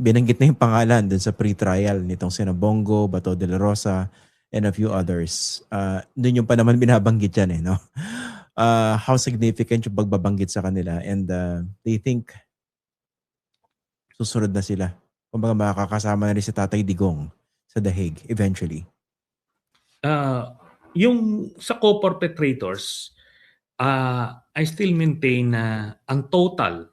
binanggit na yung pangalan dun sa pre-trial nitong sina Bongo, Bato de la Rosa, and a few others. Dun yung pa naman binabanggit yan no? How significant yung pagbabanggit sa kanila, and they think susunod na sila. Kumbaga makakasama na rin si Tatay Digong sa The Hague eventually. Yung sa co-perpetrators, I still maintain na ang total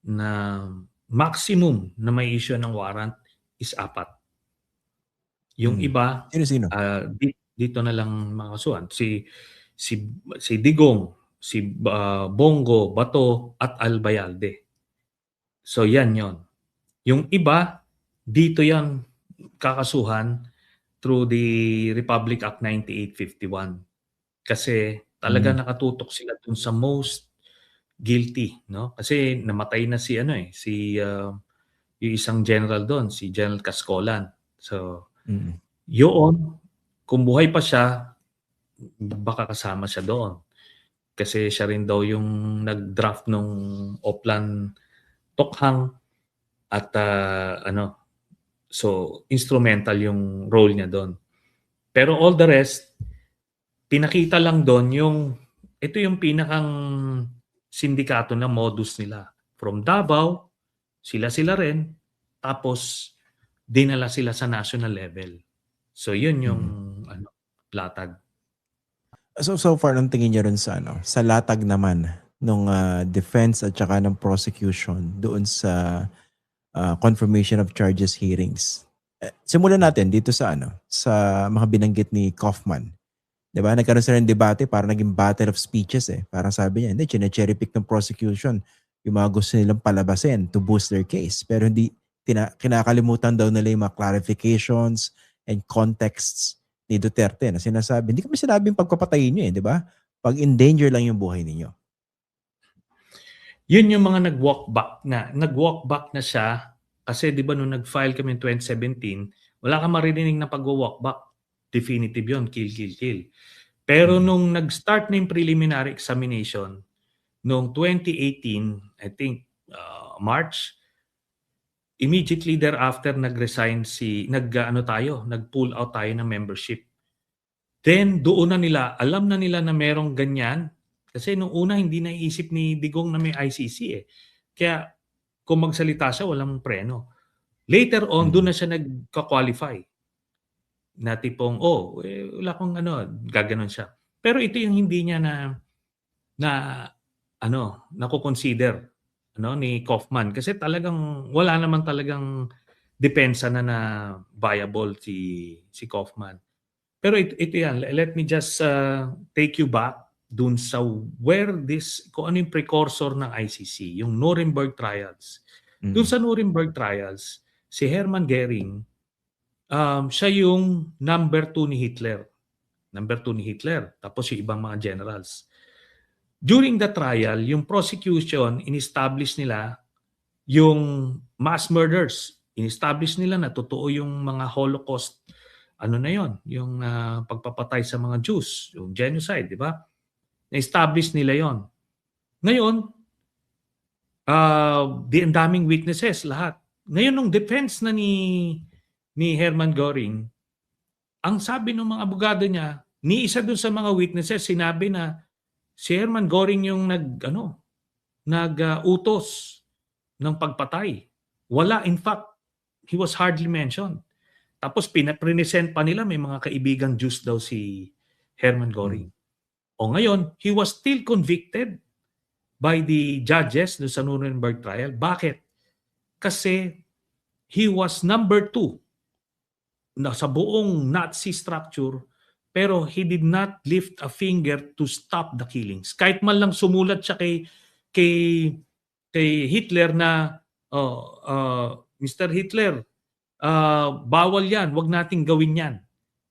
na maximum na may issue ng warrant is 4. Yung iba, Sino-sino? dito na lang makasuhan. Si Digong, si Bongo, Bato, at Albayalde. So yan yon. Yung iba, dito yan kakasuhan through the Republic Act 9851. Kasi talaga nakatutok sila dun sa most guilty, no? Kasi namatay na si yung isang general doon, si General Cascolan. So, yun, kung buhay pa siya, baka kasama siya doon. Kasi siya rin daw yung nag-draft nung Oplan Tokhang at so instrumental yung role niya doon. Pero all the rest, pinakita lang doon ito yung pinakang sindikato na modus nila. From Davao, sila rin, tapos dinala sila sa national level. So yun yung latag. So far, ang tingin niyo rin sa latag naman ng defense at saka ng prosecution doon sa confirmation of charges hearings. Simulan natin dito sa mga binanggit ni Kaufman. 'Di ba? Nagkaroon sila ng debate, para naging battle of speeches Parang sabi niya, hindi, chine-cherry pick ng prosecution yung mga gusto nilang palabasin to boost their case. Pero hindi kinakalimutan daw nila yung mga clarifications and contexts ni Duterte na sinasabi, hindi kami sinabing pagpapatayin niyo di ba? Pag endanger lang yung buhay ninyo. Yun yung mga nag-walk back na siya kasi 'di ba nung nag-file kami in 2017, wala kang maririnig na pag-walk back. Definitive yun, kill. Pero nung nag-start na yung preliminary examination noong 2018, I think March, immediately thereafter nag-resign nag-pull out tayo ng membership. Then doon na nila, alam na nila na merong ganyan. Kasi nung una hindi naiisip ni Digong na may ICC Kaya kung magsalita siya, walang preno. Later on, doon na siya nagka-qualify. Na tipong, wala akong gaganon siya. Pero ito yung hindi niya nako-consider ni Kaufman. Kasi talagang, wala naman talagang depensa na viable si Kaufman. Pero ito yan, let me just take you back dun sa kung ano yung precursor ng ICC, yung Nuremberg Trials. Dun sa Nuremberg Trials, si Hermann Goering, siya yung number 2 ni Hitler. Tapos yung ibang mga generals. During the trial, yung prosecution, in-establish nila yung mass murders. In-establish nila na totoo yung mga Holocaust yung pagpapatay sa mga Jews, yung genocide, di ba? Na-establish nila yon. Ngayon, ang daming witnesses, lahat. Ngayon, nung defense na ni Hermann Goering, ang sabi ng mga abogado niya, ni isa dun sa mga witnesses, sinabi na si Hermann Goering yung nag-utos ng pagpatay. Wala, in fact, he was hardly mentioned. Tapos pinapresent pa nila, may mga kaibigang Jews daw si Hermann Goering. O ngayon, he was still convicted by the judges sa Nuremberg trial. Bakit? Kasi he was number 2 sa buong Nazi structure, pero he did not lift a finger to stop the killings. Kahit man lang sumulat siya kay Hitler na, Mr. Hitler, bawal yan, wag nating gawin yan.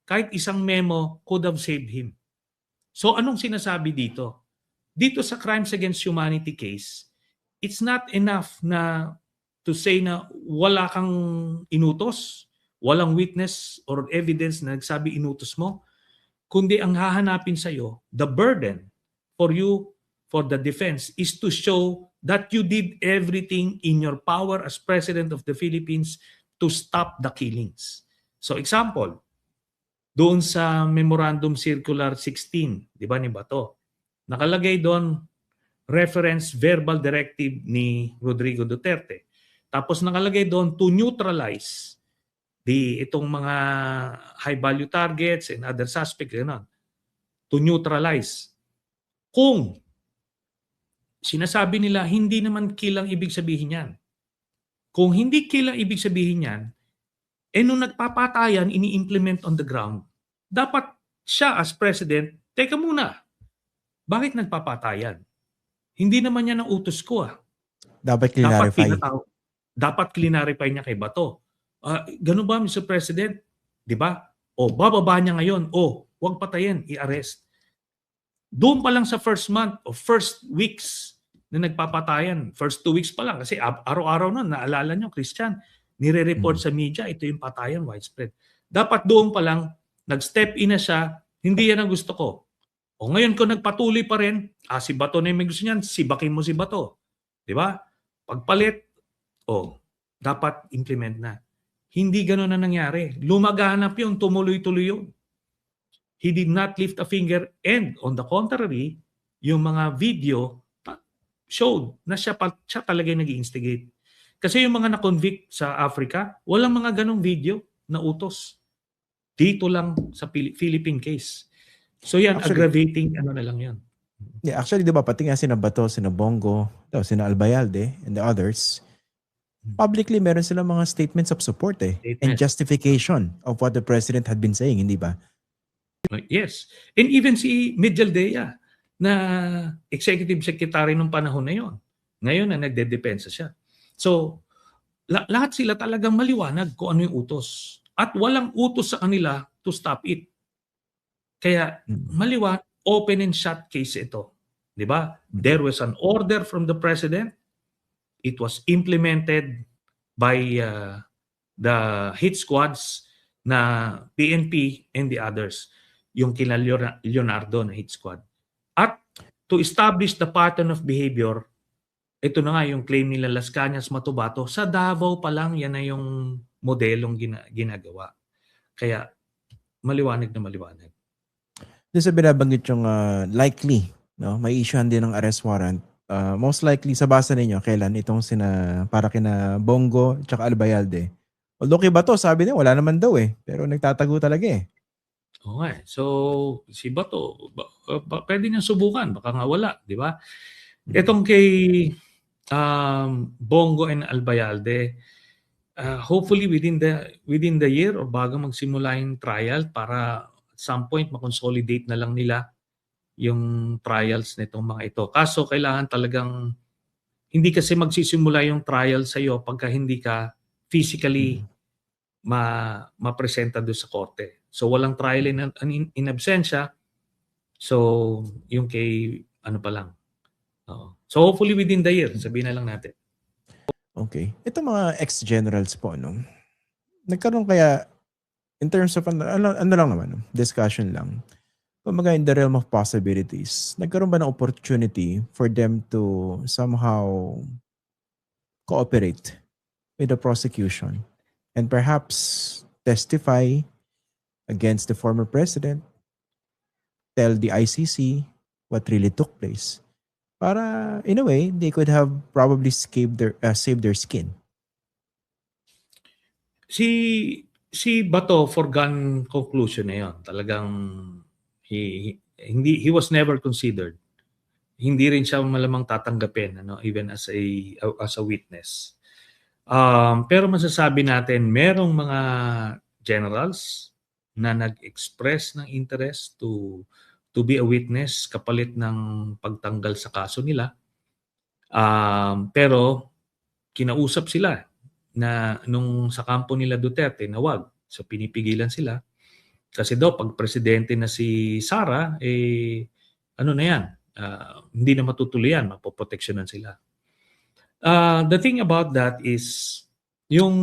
Kahit isang memo could have saved him. So anong sinasabi dito? Dito sa crimes against humanity case, it's not enough na to say na wala kang inutos, walang witness or evidence na nagsabi inutos mo, kundi ang hahanapin sa'yo, the burden for you, for the defense, is to show that you did everything in your power as President of the Philippines to stop the killings. So example, doon sa Memorandum Circular 16, di ba ni Bato, nakalagay doon reference verbal directive ni Rodrigo Duterte. Tapos nakalagay doon to neutralize itong mga high value targets and other suspects, gano'n. To neutralize. Kung sinasabi nila hindi naman kill ang ibig sabihin yan. Kung hindi kill ang ibig sabihin yan, nung nagpapatayan, ini-implement on the ground, dapat siya as president, teka muna, bakit nagpapatayan? Hindi naman yan ang utos ko. Dapat clarify. Dapat clarify niya kay Bato. Ganun ba, Mr. President? Di ba? O, bababa niya ngayon. O, huwag patayin, i-arrest. Doon pa lang sa first month o first weeks na nagpapatayan, first 2 weeks pa lang, kasi araw-araw nun, naalala nyo, Christian, nire-report sa media, ito yung patayan, widespread. Dapat doon pa lang, nag-step in na siya, hindi yan ang gusto ko. O ngayon kung nagpatuloy pa rin, si Bato na yung may gusto niyan, sibakin mo si Bato. Di ba? Pagpalit, dapat implement na. Hindi gano'n na nangyari. Lumaganap yun, tumuloy-tuloy yun. He did not lift a finger, and on the contrary, yung mga video showed na siya talaga yung nag-i-instigate. Kasi yung mga na-convict sa Africa, walang mga ganong video na utos. Dito lang sa Philippine case. So yan, actually, aggravating na lang yan. Yeah, actually, di ba, pati nga sina Bato, sina Bongo, sina Albayalde, and the others, publicly meron silang mga statements of support and justification of what the president had been saying, hindi ba? Yes. And even si Medjaldea na executive secretary nung panahon na yon. Ngayon na nagdedepensa siya. So, lahat sila talagang maliwanag kung ano yung utos. At walang utos sa kanila to stop it. Kaya maliwanag, open and shut case ito. Di ba? There was an order from the president. It was implemented by the hit squads na PNP and the others. Yung kina Leonardo na hit squad. At to establish the pattern of behavior, ito na nga yung claim nila Las Cañas, Matubato, sa Davao pa lang yan na yung modelong ginagawa. Kaya maliwanag na maliwanag. Doon sa binabanggit yung likely, no, may issuehan din ng arrest warrant. Most likely, sa basa ninyo, kailan itong para kina Bongo tsaka Albayalde. Although kay Bato, sabi niya, wala naman daw pero nagtatago talaga Oo nga. So, si Bato, pwede niyang subukan. Baka nga wala, di ba? Itong kay Bongo and Albayalde, hopefully within the year o bago magsimula yung trial para at some point makonsolidate na lang nila yung trials nitong mga ito. Kaso kailangan talagang hindi kasi magsisimula yung trial sa iyo pagka hindi ka physically ma-presenta doon sa korte. So walang trial in absentia. So yung kay ano pa lang. So hopefully within the year, sabihin na lang natin. Okay. Ito mga ex-generals po, no? Nagkaroon kaya in terms of ano lang naman, discussion lang. Kumbaga in the realm of possibilities, nagkaroon ba ng opportunity for them to somehow cooperate with the prosecution and perhaps testify against the former president, tell the ICC what really took place, para in a way they could have probably saved their skin? Si Bato foregone conclusion na 'yon. Talagang he was never considered. Hindi rin siya malamang tatanggapin even as a witness. Pero masasabi natin merong mga generals na nag-express ng interest to be a witness kapalit ng pagtanggal sa kaso nila. Pero kinausap sila na nung sa kampo nila Duterte na wag. So pinipigilan sila. Kasi daw pag presidente na si Sara, ano na yan, hindi na matutuloy yan, mapoproteksyonan sila. The thing about that is, yung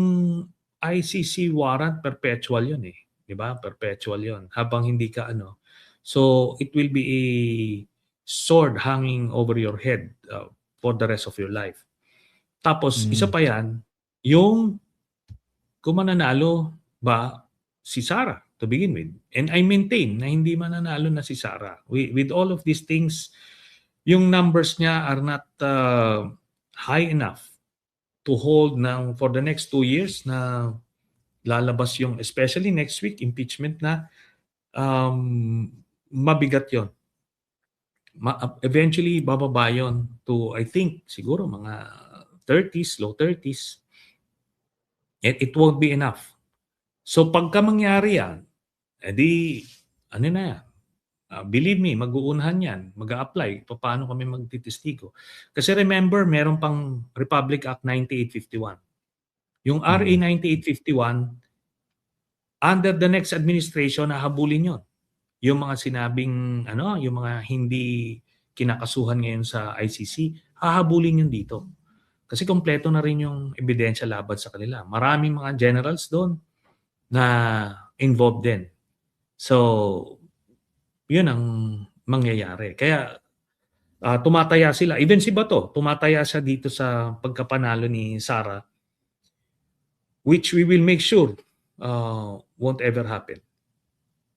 ICC warrant, perpetual yun Di ba? Perpetual yun. Habang hindi ka So, it will be a sword hanging over your head for the rest of your life. Tapos, isa Mm. pa yan, yung kung mananalo ba si Sarah to begin with. And I maintain na hindi mananalo na si Sarah. With all of these things, yung numbers niya are not high enough to hold for the next 2 years na lalabas yung, especially next week, impeachment na, mabigat yon. Eventually, bababa yun to, I think, siguro mga 30s, low 30s. It won't be enough. So pagka mangyari yan, edi, ano na yan, believe me, mag-uunahan yan, mag-a-apply, paano kami magtitistigo. Kasi remember, meron pang Republic Act 9851. Yung RA 9851, under the next administration, hahabulin yon. Yung mga sinabing, yung mga hindi kinakasuhan ngayon sa ICC, hahabulin yun dito. Kasi kompleto na rin yung ebidensya laban sa kanila. Maraming mga generals doon na involved din. So, yun ang mangyayari. Kaya tumataya sila. Even si Bato, tumataya siya dito sa pagkapanalo ni Sara, which we will make sure won't ever happen.